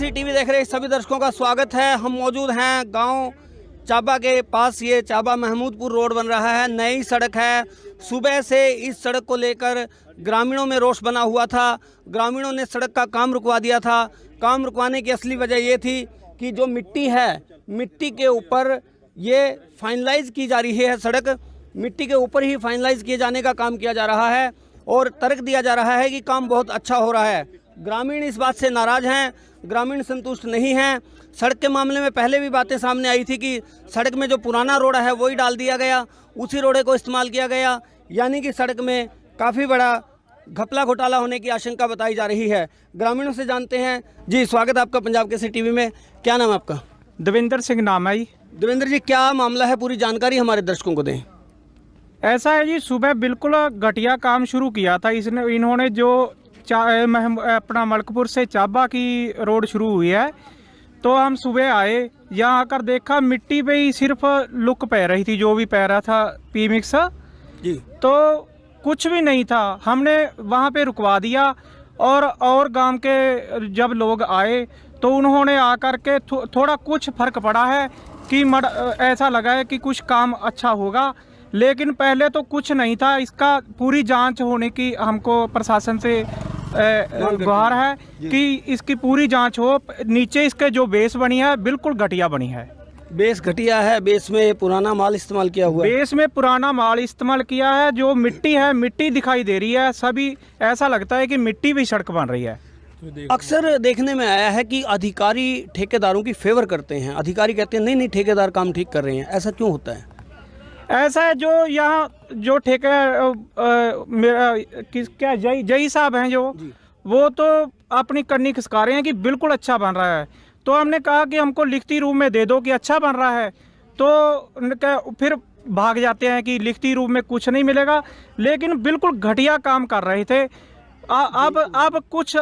Kesari TV देख रहे सभी दर्शकों का स्वागत है। हम मौजूद हैं गांव चाबा के पास। ये चाबा महमूदपुर रोड बन रहा है, नई सड़क है। सुबह से इस सड़क को लेकर ग्रामीणों में रोष बना हुआ था। ग्रामीणों ने सड़क का काम रुकवा दिया था। काम रुकवाने की असली वजह ये थी कि जो मिट्टी है, मिट्टी के ऊपर ये फाइनलाइज की जा रही है। सड़क मिट्टी के ऊपर ही फाइनलाइज किए जाने का काम किया जा रहा है और तर्क दिया जा रहा है कि काम बहुत अच्छा हो रहा है। ग्रामीण इस बात से नाराज़ हैं, ग्रामीण संतुष्ट नहीं हैं। सड़क के मामले में पहले भी बातें सामने आई थी कि सड़क में जो पुराना रोड है वही डाल दिया गया, उसी रोडे को इस्तेमाल किया गया, यानी कि सड़क में काफ़ी बड़ा घपला घोटाला होने की आशंका बताई जा रही है। ग्रामीणों से जानते हैं। जी, स्वागत है आपका पंजाब केसरी टीवी में। क्या नाम है आपका? देवेंद्र सिंह नाम है जी। देवेंद्र जी, क्या मामला है, पूरी जानकारी हमारे दर्शकों को दें। ऐसा है जी, सुबह बिल्कुल घटिया काम शुरू किया था इन्होंने जो अपना मलकपुर से चाबा की रोड शुरू हुई है। तो हम सुबह आए, यहाँ आकर देखा मिट्टी पे ही सिर्फ लुक पै रही थी, जो भी पै रहा था पी मिक्स जी, तो कुछ भी नहीं था। हमने वहाँ पे रुकवा दिया और गांव के जब लोग आए तो उन्होंने आकर के थोड़ा कुछ फर्क पड़ा है कि ऐसा लगा है कि कुछ काम अच्छा होगा, लेकिन पहले तो कुछ नहीं था। इसका पूरी जांच होने की हमको प्रशासन से गुहार है कि इसकी पूरी जांच हो। नीचे इसके जो बेस बनी है बिल्कुल घटिया बनी है। बेस घटिया है, बेस में पुराना माल इस्तेमाल किया हुआ है। बेस में पुराना माल इस्तेमाल किया है। जो मिट्टी है, मिट्टी दिखाई दे रही है। सभी ऐसा लगता है कि मिट्टी भी सड़क बन रही है। अक्सर देखने में आया है कि अधिकारी ठेकेदारों की फेवर करते हैं। अधिकारी कहते हैं नहीं नहीं, ठेकेदार काम ठीक कर रहे हैं। ऐसा क्यों होता है? ऐसा है, जो यहाँ जो क्या जई साहब हैं जो, वो तो अपनी कन्नी खिसका रहे हैं कि बिल्कुल अच्छा बन रहा है। तो हमने कहा कि हमको लिखती रूप में दे दो कि अच्छा बन रहा है, तो फिर भाग जाते हैं कि लिखती रूप में कुछ नहीं मिलेगा। लेकिन बिल्कुल घटिया काम कर रहे थे। अब कुछ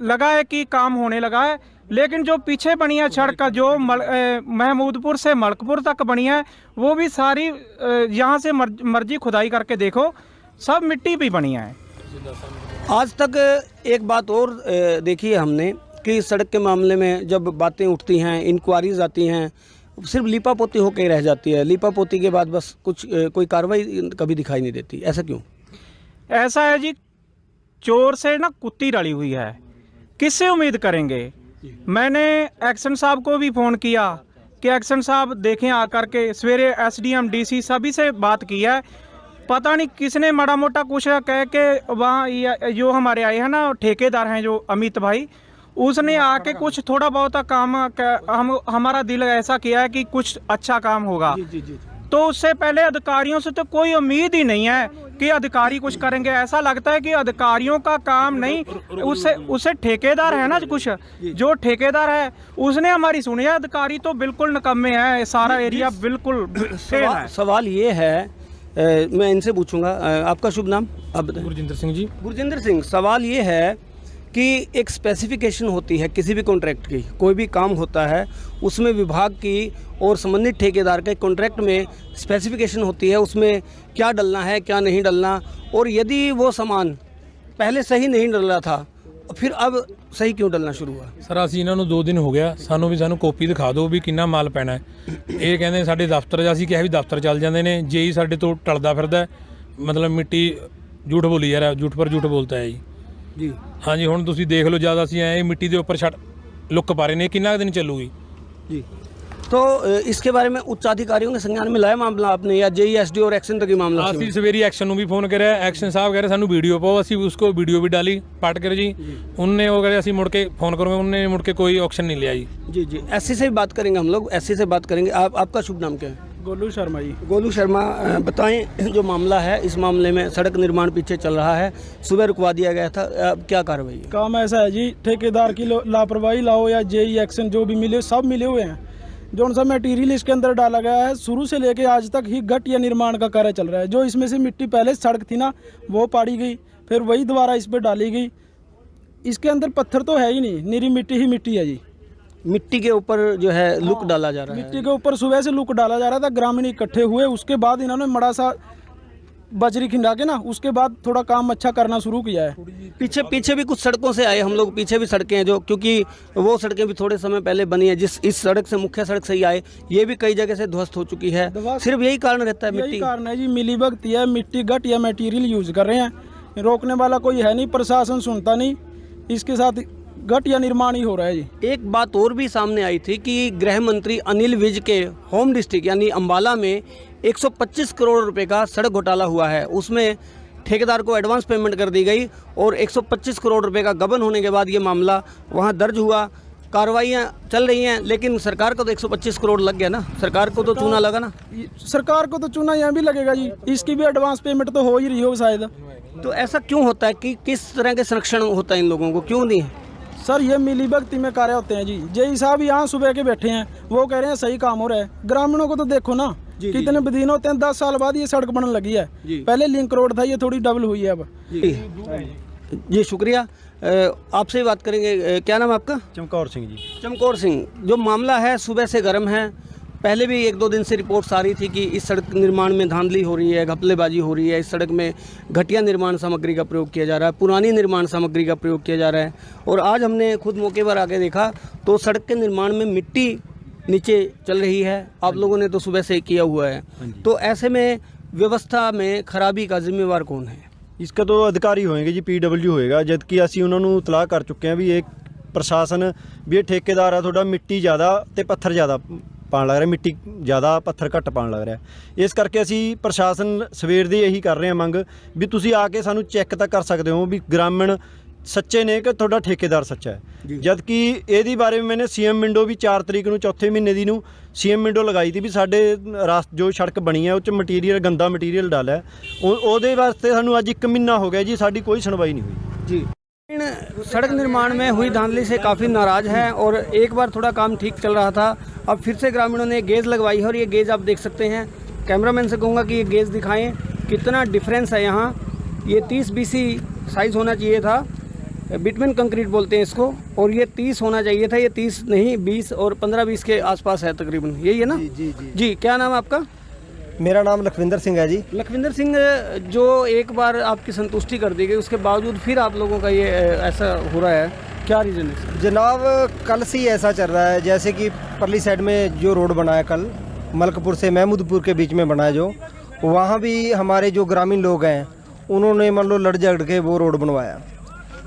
लगा है कि काम होने लगा है, लेकिन जो पीछे बनी है सड़क का, जो महमूदपुर से मलकपुर तक बनी है, वो भी सारी यहाँ से मर्जी खुदाई करके देखो, सब मिट्टी भी बनी है। आज तक एक बात और देखी है हमने कि सड़क के मामले में जब बातें उठती हैं, इंक्वायरीज आती हैं, सिर्फ लीपा पोती होकर ही रह जाती है। लीपा पोती के बाद बस कोई कार्रवाई कभी दिखाई नहीं देती। ऐसा क्यों? ऐसा है जी, चोर से ना कुत्ती रली हुई है, किससे उम्मीद करेंगे। मैंने एक्शन साहब को भी फ़ोन किया कि एक्शन साहब देखें आकर के। सवेरे एसडीएम डीसी सभी से बात की है। पता नहीं किसने माड़ा मोटा कुछ कह के वहाँ जो हमारे आए हैं ना ठेकेदार हैं, जो अमित भाई, उसने आके कुछ थोड़ा बहुत काम हमारा दिल ऐसा किया है कि कुछ अच्छा काम होगा। तो उससे पहले अधिकारियों से तो कोई उम्मीद ही नहीं है कि अधिकारी कुछ करेंगे। ऐसा लगता है कि अधिकारियों का काम नहीं, उससे ठेकेदार है ना, कुछ जो ठेकेदार है उसने हमारी सुनी है। अधिकारी तो बिल्कुल निकम्मे है, सारा एरिया बिल्कुल सवाल ये है, मैं इनसे पूछूंगा। आपका शुभ नाम? आप बताएं। गुरजिंदर सिंह जी। गुरजिंदर सिंह, सवाल ये है कि एक स्पेसिफिकेशन होती है किसी भी कॉन्ट्रैक्ट की। कोई भी काम होता है उसमें विभाग की और संबंधित ठेकेदार के कॉन्ट्रैक्ट में स्पेसिफिकेशन होती है, उसमें क्या डलना है क्या नहीं डलना। और यदि वो सामान पहले सही नहीं डल रहा था, फिर अब सही क्यों डलना शुरू हुआ? सर, ਅਸੀਂ ਇਹਨਾਂ ਨੂੰ 2 ਦਿਨ ਹੋ ਗਿਆ, ਸਾਨੂੰ ਕਾਪੀ ਦਿਖਾ ਦਿਓ ਵੀ ਕਿੰਨਾ ਮਾਲ ਪੈਣਾ ਹੈ। ਇਹ ਕਹਿੰਦੇ ਸਾਡੇ ਦਫ਼ਤਰ ਜਾ, ਅਸੀਂ ਕਿਹਾ ਵੀ ਦਫ਼ਤਰ ਚੱਲ ਜਾਂਦੇ ਨੇ। ਜੇਈ ਸਾਡੇ ਤੋਂ ਟਲਦਾ ਫਿਰਦਾ, ਮਤਲਬ ਮਿੱਟੀ ਝੂਠ ਬੋਲੀ ਜਾ ਰਿਹਾ, ਝੂਠ ਪਰ ਝੂਠ ਬੋਲਤਾ ਹੈ ਜੀ। हाँ जी, हुण तुसीं देख लो, ज़्यादा असीं आए मिट्टी के उपर लुक पा रहे हैं, कितना दिन चलूगी जी। तो इसके बारे में उच्च अधिकारियों के संज्ञान में लाया मामला आपने, या JESD और एक्शन तक ही मामला? असीं सवेरे एक्शन भी फोन कराया। एक्शन साहब कह रहे सानू वीडियो पाओ, असीं उसको वीडियो भी डाली पाट कर जी। उनने वो कहे असीं मुड़ के फोन करोगे, उनने मुड़ के कोई ऑप्शन नहीं लिया जी। जी जी, SC से भी बात करेंगे हम लोग, SC से बात करेंगे। आपका शुभ नाम क्या है? गोलू शर्मा जी। गोलू शर्मा, बताएं जो मामला है, इस मामले में सड़क निर्माण पीछे चल रहा है, सुबह रुकवा दिया गया था, अब क्या कार्रवाई है? काम ऐसा है जी, ठेकेदार की लापरवाही लाओ या JE एक्शन जो भी मिले, सब मिले हुए हैं। जो सा मटेरियल इसके अंदर डाला गया है, शुरू से लेके आज तक ही घटिया निर्माण का कार्य चल रहा है। जो इसमें से मिट्टी पहले सड़क थी ना, वो पाड़ी गई, फिर वही दोबारा इस पर डाली गई। इसके अंदर पत्थर तो है ही नहीं, निरी मिट्टी ही मिट्टी है जी। मिट्टी के ऊपर जो है लुक डाला जा रहा है। मिट्टी के ऊपर सुबह से लुक डाला जा रहा था। ग्रामीण इकट्ठे हुए, उसके बाद इन्होंने बड़ा सा बजरी खिंडा के ना उसके बाद थोड़ा काम अच्छा करना शुरू किया है। पीछे पीछे भी कुछ सड़कों से आए हम लोग, पीछे भी सड़कें हैं जो, क्योंकि वो सड़कें भी थोड़े समय पहले बनी है, जिस इस सड़क से मुख्य सड़क से ही आए, ये भी कई जगह से ध्वस्त हो चुकी है। सिर्फ यही कारण रहता है यही मिट्टी। कारण है जी, मिली भगती है, मिट्टी घट या मटेरियल यूज कर रहे हैं, रोकने वाला कोई है नहीं, प्रशासन सुनता नहीं, इसके साथ घट या निर्माण ही हो रहा है जी। एक बात और भी सामने आई थी कि गृह मंत्री अनिल विज के होम डिस्ट्रिक्ट यानी अंबाला में 125 करोड़ रुपए का सड़क घोटाला हुआ है। उसमें ठेकेदार को एडवांस पेमेंट कर दी गई और 125 करोड़ रुपए का गबन होने के बाद ये मामला वहाँ दर्ज हुआ। कार्रवाइयाँ चल रही हैं, लेकिन सरकार को तो 125 करोड़ लग गया ना, सरकार को तो चूना लगा ना। सरकार को तो चूना यहाँ भी लगेगा जी, इसकी भी एडवांस पेमेंट तो हो ही रही हो शायद। तो ऐसा क्यों होता है कि किस तरह के संरक्षण होता है इन लोगों को, क्यों नहीं है? सर ये मिली भगती में कार्य होते हैं जी। जेई साहब यहाँ सुबह के बैठे हैं, वो कह रहे हैं सही काम हो रहा है, ग्रामीणों को तो देखो ना कितने बदीन होते हैं। 10 साल बाद ये सड़क बनने लगी है, पहले लिंक रोड था, ये थोड़ी डबल हुई है अब। जी शुक्रिया। आपसे ही बात करेंगे, क्या नाम है आपका? चमकौर सिंह जी। चमकौर सिंह, जो मामला है सुबह से गर्म है, पहले भी 1-2 दिन से रिपोर्ट्स आ रही थी कि इस सड़क निर्माण में धांधली हो रही है, घपलेबाजी हो रही है, इस सड़क में घटिया निर्माण सामग्री का प्रयोग किया जा रहा है, पुरानी निर्माण सामग्री का प्रयोग किया जा रहा है। और आज हमने खुद मौके पर आके देखा तो सड़क के निर्माण में मिट्टी नीचे चल रही है। आप लोगों ने तो सुबह से किया हुआ है, तो ऐसे में व्यवस्था में खराबी का जिम्मेवार कौन है? इसका तो अधिकारी होएंगे जी, PW ਹੋਏਗਾ, ਜਦਕਿ ਅਸੀਂ ਉਹਨਾਂ ਨੂੰ ਇਤਲਾਹ ਕਰ ਚੁੱਕੇ ਹਾਂ ਵੀ ਇਹ ਪ੍ਰਸ਼ਾਸਨ ਵੀ ਇਹ ਠੇਕੇਦਾਰ ਆ ਤੁਹਾਡਾ, ਮਿੱਟੀ ਜ਼ਿਆਦਾ ਤੇ ਪੱਥਰ ਜ਼ਿਆਦਾ ਪਾਣ ਲੱਗ ਰਿਹਾ, ਮਿੱਟੀ ਜ਼ਿਆਦਾ ਪੱਥਰ ਘੱਟ ਪਾਣ ਲੱਗ ਰਿਹਾ। ਇਸ ਕਰਕੇ ਅਸੀਂ ਪ੍ਰਸ਼ਾਸਨ ਸਵੇਰ ਦੀ ਇਹੀ ਕਰ ਰਹੇ ਹਾਂ ਮੰਗ ਵੀ ਤੁਸੀਂ ਆ ਕੇ ਸਾਨੂੰ ਚੈੱਕ ਤਾਂ ਕਰ ਸਕਦੇ ਹੋ ਵੀ ਗ੍ਰਾਮੀਣ ਸੱਚੇ ਨੇ ਕਿ ਤੁਹਾਡਾ ਠੇਕੇਦਾਰ ਸੱਚਾ ਹੈ। ਜਦਕਿ ਇਹਦੀ ਬਾਰੇ ਮੈਨੇ CM ਵਿੰਡੋ ਵੀ 4 ਤਰੀਕ ਨੂੰ ਚੌਥੇ ਮਹੀਨੇ ਦੀ ਨੂੰ CM ਵਿੰਡੋ ਲਗਾਈ ਸੀ ਵੀ ਸਾਡੇ ਜੋ ਸੜਕ ਬਣੀ ਹੈ ਉਹ 'ਚ ਮਟੀਰੀਅਲ ਗੰਦਾ ਮਟੀਰੀਅਲ ਡਾਲਿਆ, ਉਹਦੇ ਵਾਸਤੇ ਸਾਨੂੰ ਅੱਜ 1 ਮਹੀਨਾ ਹੋ ਗਿਆ ਜੀ, ਸਾਡੀ ਕੋਈ ਸੁਣਵਾई नहीं हुई जी। सड़क निर्माण में हुई धांधली से काफ़ी नाराज़ है और एक बार थोड़ा काम ठीक चल रहा था, अब फिर से ग्रामीणों ने गेज लगवाई है और ये गेज आप देख सकते हैं। कैमरामैन से कहूँगा कि ये गेज दिखाएं कितना डिफरेंस है यहाँ। ये 30 BC साइज़ होना चाहिए था, बिटमेन कंक्रीट बोलते हैं इसको, और ये 30 होना चाहिए था, ये 30 नहीं 20 और 15-20 के आसपास है तकरीबन, यही है ना? जी। क्या नाम है आपका? मेरा नाम लखविंदर सिंह है जी। लखविंदर सिंह, जो एक बार आपकी संतुष्टि कर दी गई उसके बावजूद फिर आप लोगों का ये ऐसा हो रहा है, क्या रीज़न है? जनाब कल से ही ऐसा चल रहा है, जैसे कि परली साइड में जो रोड बना है कल मलकपुर से महमूदपुर के बीच में बना है, जो वहाँ भी हमारे जो ग्रामीण लोग हैं उन्होंने मान लो लड़ झगड़ के वो रोड बनवाया।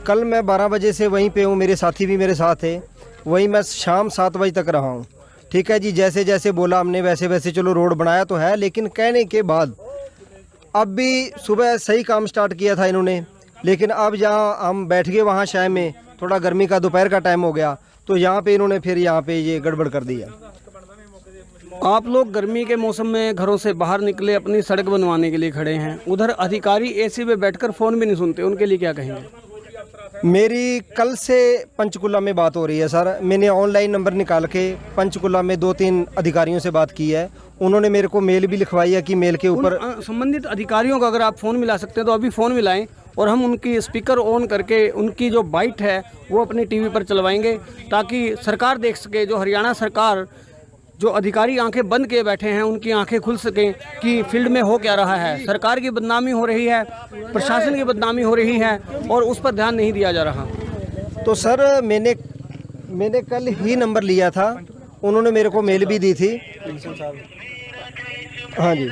कल मैं 12 बजे से वहीं पे हूँ, मेरे साथी भी मेरे साथ है, वहीं मैं शाम 7 बजे तक रहा हूँ। ठीक है जी, जैसे जैसे बोला हमने वैसे वैसे चलो रोड बनाया तो है, लेकिन कहने के बाद अब भी सुबह सही काम स्टार्ट किया था इन्होंने, लेकिन अब जहाँ हम बैठ गए वहाँ शाम में थोड़ा गर्मी का दोपहर का टाइम हो गया तो यहाँ पे इन्होंने फिर यहाँ पे ये गड़बड़ कर दिया। आप लोग गर्मी के मौसम में घरों से बाहर निकले, अपनी सड़क बनवाने के लिए खड़े हैं, उधर अधिकारी AC में बैठकर फ़ोन भी नहीं सुनते, उनके लिए क्या कहेंगे? मेरी कल से पंचकुला में बात हो रही है सर, मैंने ऑनलाइन नंबर निकाल के पंचकुला में 2-3 अधिकारियों से बात की है, उन्होंने मेरे को मेल भी लिखवाई है कि मेल के ऊपर संबंधित अधिकारियों को अगर आप फ़ोन मिला सकते हैं तो अभी फ़ोन मिलाएं और हम उनकी स्पीकर ऑन करके उनकी जो बाइट है वो अपनी TV पर चलवाएंगे, ताकि सरकार देख सके, जो हरियाणा सरकार जो अधिकारी आंखें बंद किए बैठे हैं उनकी आंखें खुल सकें कि फील्ड में हो क्या रहा है। सरकार की बदनामी हो रही है, प्रशासन की बदनामी हो रही है और उस पर ध्यान नहीं दिया जा रहा। तो सर मैंने कल ही नंबर लिया था, उन्होंने मेरे को मेल भी दी थी। हाँ जी,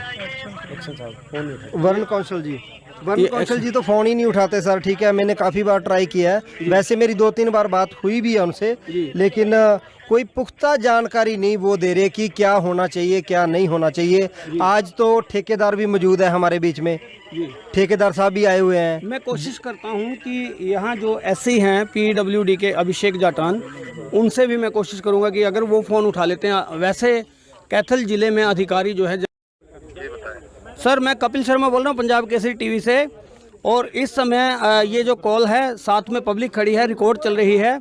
वरुण कौशल जी, वरुण कौशल जी तो फ़ोन ही नहीं उठाते सर। ठीक है, मैंने काफ़ी बार ट्राई किया है, वैसे मेरी 2-3 बार बात हुई भी है उनसे, लेकिन कोई पुख्ता जानकारी नहीं वो दे रहे कि क्या होना चाहिए क्या नहीं होना चाहिए। आज तो ठेकेदार भी मौजूद है हमारे बीच में, ठेकेदार साहब भी आए हुए हैं। मैं कोशिश करता हूं कि यहाँ जो SC हैं PWD के अभिषेक जाटान, उनसे भी मैं कोशिश करूंगा कि अगर वो फ़ोन उठा लेते हैं। वैसे कैथल ज़िले में अधिकारी जो है, सर मैं कपिल शर्मा बोल रहा हूँ पंजाब केसरी TV से, और इस समय ये जो कॉल है साथ में पब्लिक खड़ी है, रिकॉर्ड चल रही है।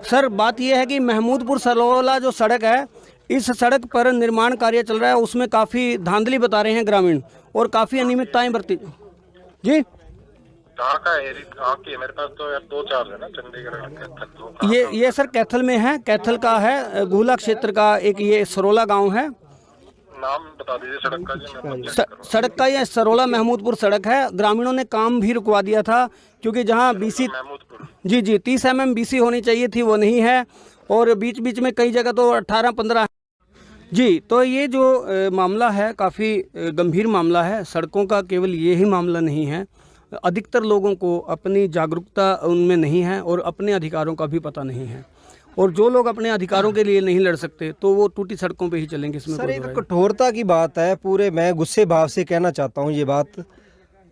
सर बात यह है कि महमूदपुर सरोला जो सड़क है, इस सड़क पर निर्माण कार्य चल रहा है, उसमें काफ़ी धांधली बता रहे हैं ग्रामीण और काफ़ी अनियमितताएं बरती। जी कहाँ का है? मेरे पास तो यार 2-4 है ना, चंडीगढ़ ये सर कैथल में है, कैथल का है, गुहला क्षेत्र का एक ये सरोला गांव है। नाम बता दीजिए सड़क का जी, मैं सड़क का ये सरोला महमूदपुर सड़क है। ग्रामीणों ने काम भी रुकवा दिया था क्योंकि जहां बीसी महमूदपुर। जी 30 mm बीसी होनी चाहिए थी वो नहीं है, और बीच बीच में कई जगह तो 18-15 जी। तो ये जो मामला है काफ़ी गंभीर मामला है। सड़कों का केवल ये ही मामला नहीं है, अधिकतर लोगों को अपनी जागरूकता उनमें नहीं है और अपने अधिकारों का भी पता नहीं है, और जो लोग अपने अधिकारों के लिए नहीं लड़ सकते तो वो टूटी सड़कों पे ही चलेंगे। इसमें सर एक कठोरता की बात है, पूरे मैं गुस्से भाव से कहना चाहता हूँ ये बात।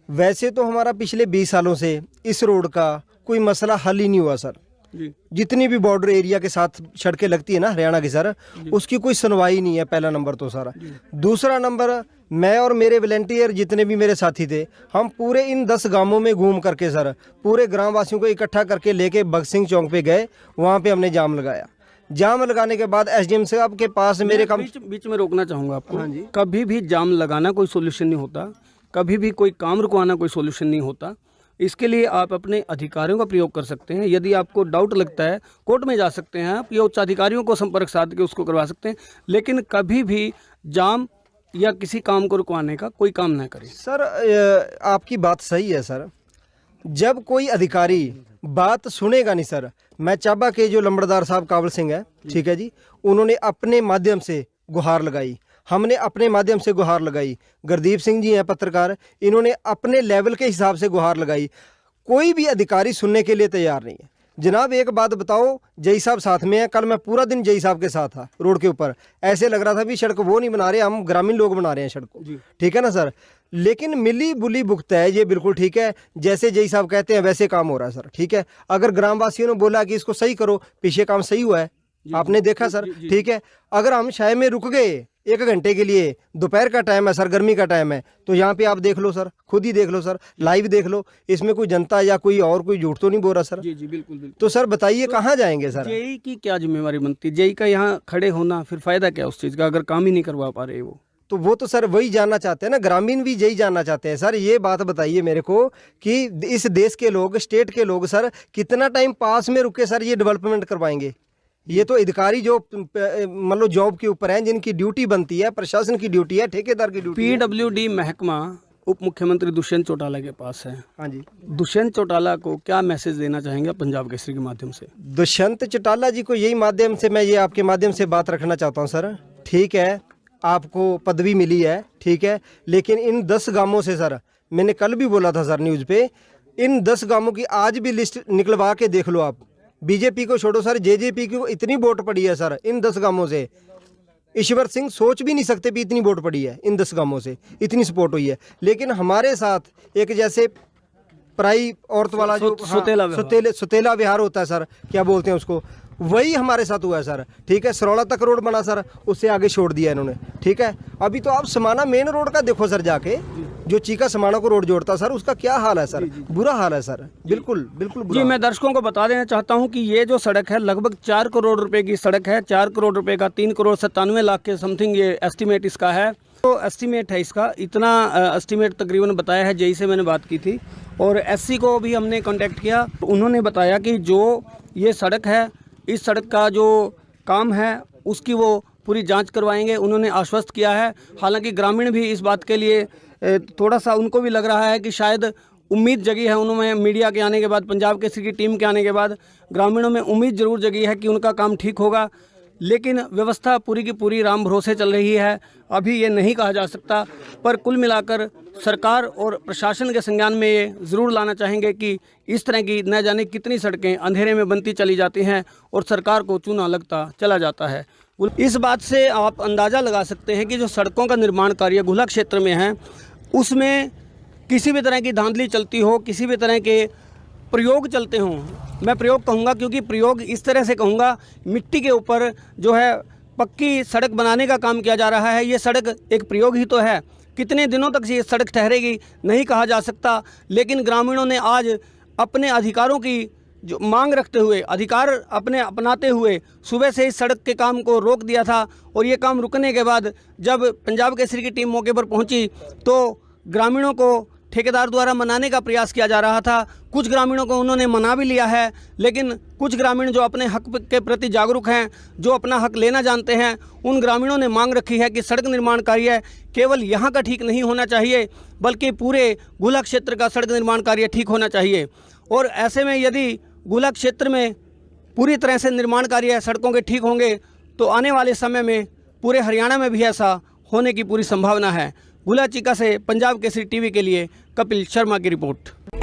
वैसे तो हमारा पिछले 20 सालों से इस रोड का कोई मसला हल ही नहीं हुआ सर। जी। जितनी भी बॉर्डर एरिया के साथ सड़कें लगती है ना हरियाणा की सर, उसकी कोई सुनवाई नहीं है, पहला नंबर तो सर। दूसरा नंबर, मैं और मेरे वॉलंटियर जितने भी मेरे साथी थे, हम पूरे इन 10 गांवों में घूम करके सर पूरे ग्रामवासियों को इकट्ठा करके लेके भगत सिंह चौक पे गए। वहाँ पे हमने जाम लगाया। जाम लगाने के बाद SDM साहब के पास मेरे काम बीच में रोकना चाहूँगा आपको। हाँ जी। कभी भी जाम लगाना कोई सोल्यूशन नहीं होता, कभी भी कोई काम रुकवाना कोई सोल्यूशन नहीं होता। इसके लिए आप अपने अधिकारियों का प्रयोग कर सकते हैं। यदि आपको डाउट लगता है कोर्ट में जा सकते हैं आप, या उच्च अधिकारियों को संपर्क साध के उसको करवा सकते हैं, लेकिन कभी भी जाम या किसी काम को रुकवाने का कोई काम ना करें। सर आपकी बात सही है सर। जब कोई अधिकारी बात सुनेगा नहीं सर, मैं चाबा के जो लंबड़दार साहब काबल सिंह है, ठीक है जी, उन्होंने अपने माध्यम से गुहार लगाई, हमने अपने माध्यम से गुहार लगाई, गुरदीप सिंह जी हैं पत्रकार, इन्होंने अपने लेवल के हिसाब से गुहार लगाई। कोई भी अधिकारी सुनने के लिए तैयार नहीं है। जनाब एक बात बताओ, जई साहब साथ में है, कल मैं पूरा दिन जई साहब के साथ था रोड के ऊपर। ऐसे लग रहा था भी सड़क वो नहीं बना रहे, हम ग्रामीण लोग बना रहे हैं सड़क को, ठीक है ना सर। लेकिन मिली बुली भुगत है, ये बिल्कुल ठीक है। जैसे जई साहब कहते हैं वैसे काम हो रहा है सर, ठीक है। अगर ग्रामवासियों ने बोला कि इसको सही करो, पीछे काम सही हुआ है, आपने देखा सर, ठीक है। अगर हम शहर में रुक गए 1 घंटे के लिए, दोपहर का टाइम है सर, गर्मी का टाइम है, तो यहाँ पे आप देख लो सर, खुद ही देख लो सर, लाइव देख लो, इसमें कोई जनता या कोई और कोई झूठ तो नहीं बोल रहा सर। जी बिल्कुल बिल्कुल। तो सर बताइए कहाँ जाएंगे सर? जेई की क्या जिम्मेवारी बनती है? जेई का यहाँ खड़े होना, फिर फायदा क्या उस चीज़ का अगर काम ही नहीं करवा पा रहे वो? तो वो तो सर वही जानना चाहते हैं ना, ग्रामीण भी यही जानना चाहते हैं सर। ये बात बताइए मेरे को कि इस देश के लोग, स्टेट के लोग सर कितना टाइम पास में रुके सर ये डेवलपमेंट करवाएंगे? ये तो अधिकारी जो मतलब जॉब के ऊपर हैं, जिनकी ड्यूटी बनती है, प्रशासन की ड्यूटी है, ठेकेदार की ड्यूटी है। PWD महकमा उप मुख्यमंत्री दुष्यंत चौटाला के पास है। हाँ जी। दुष्यंत चौटाला को क्या मैसेज देना चाहेंगे पंजाब केसरी के माध्यम से? दुष्यंत चौटाला जी को यही माध्यम से, मैं ये आपके माध्यम से बात रखना चाहता हूँ सर। ठीक है, आपको पदवी मिली है, ठीक है, लेकिन इन 10 गांवों से सर, मैंने कल भी बोला था सर न्यूज़ पे, इन 10 गांवों की आज भी लिस्ट निकलवा के देख लो आप। बीजेपी को छोड़ो सर, जेजेपी की इतनी वोट पड़ी है सर इन 10 गांवों से। ईश्वर सिंह सोच भी नहीं सकते भी इतनी वोट पड़ी है इन 10 गांवों से, इतनी सपोर्ट हुई है। लेकिन हमारे साथ एक जैसे पराई औरत वाला जो सुतेला विहार होता है सर, क्या बोलते हैं उसको, वही हमारे साथ हुआ है सर। ठीक है, सरोला तक रोड बना सर, उससे आगे छोड़ दिया इन्होंने। ठीक है, अभी तो आप समाना मेन रोड का देखो सर, जाके जो चीका समाना को रोड जोड़ता सर, उसका क्या हाल है सर? बुरा हाल है सर, बिल्कुल बिल्कुल बुरा। जी, मैं दर्शकों को बता देना चाहता हूं कि ये जो सड़क है लगभग 4 करोड़ रुपए की सड़क है। 4 करोड़ रुपए का 3 करोड़ 97 लाख के समथिंग ये एस्टीमेट इसका है। तो एस्टीमेट है इसका, इतना एस्टीमेट तकरीबन बताया है। जेई से मैंने बात की थी और SC को भी हमने कांटेक्ट किया। उन्होंने बताया कि जो ये सड़क है, इस सड़क का जो काम है उसकी वो पूरी जांच करवाएंगे, उन्होंने आश्वस्त किया है। हालांकि ग्रामीण भी इस बात के लिए थोड़ा सा उनको भी लग रहा है कि शायद उम्मीद जगी है उन्होंने, मीडिया के आने के बाद, पंजाब केसरी की टीम के आने के बाद ग्रामीणों में उम्मीद ज़रूर जगी है कि उनका काम ठीक होगा। लेकिन व्यवस्था पूरी की पूरी राम भरोसे चल रही है, अभी ये नहीं कहा जा सकता। पर कुल मिलाकर सरकार और प्रशासन के संज्ञान में ये ज़रूर लाना चाहेंगे कि इस तरह की न जाने कितनी सड़कें अंधेरे में बनती चली जाती हैं और सरकार को चूना लगता चला जाता है। इस बात से आप अंदाज़ा लगा सकते हैं कि जो सड़कों का निर्माण कार्य गुहला क्षेत्र में है, उसमें किसी भी तरह की धांधली चलती हो, किसी भी तरह के प्रयोग चलते हों। मैं प्रयोग कहूँगा क्योंकि प्रयोग इस तरह से कहूँगा, मिट्टी के ऊपर जो है पक्की सड़क बनाने का काम किया जा रहा है। ये सड़क एक प्रयोग ही तो है। कितने दिनों तक ये सड़क ठहरेगी नहीं कहा जा सकता। लेकिन ग्रामीणों ने आज अपने अधिकारों की जो मांग रखते हुए, अधिकार अपने अपनाते हुए सुबह से इस सड़क के काम को रोक दिया था। और ये काम रुकने के बाद जब पंजाब केसरी की टीम मौके पर पहुंची तो ग्रामीणों को ठेकेदार द्वारा मनाने का प्रयास किया जा रहा था। कुछ ग्रामीणों को उन्होंने मना भी लिया है, लेकिन कुछ ग्रामीण जो अपने हक के प्रति जागरूक हैं, जो अपना हक लेना जानते हैं, उन ग्रामीणों ने मांग रखी है कि सड़क निर्माण कार्य केवल यहाँ का ठीक नहीं होना चाहिए, बल्कि पूरे गुला क्षेत्र का सड़क निर्माण कार्य ठीक होना चाहिए। और ऐसे में यदि गुला क्षेत्र में पूरी तरह से निर्माण कार्य सड़कों के ठीक होंगे तो आने वाले समय में पूरे हरियाणा में भी ऐसा होने की पूरी संभावना है। गुला चीका से पंजाब केसरी टीवी के लिए कपिल शर्मा की रिपोर्ट।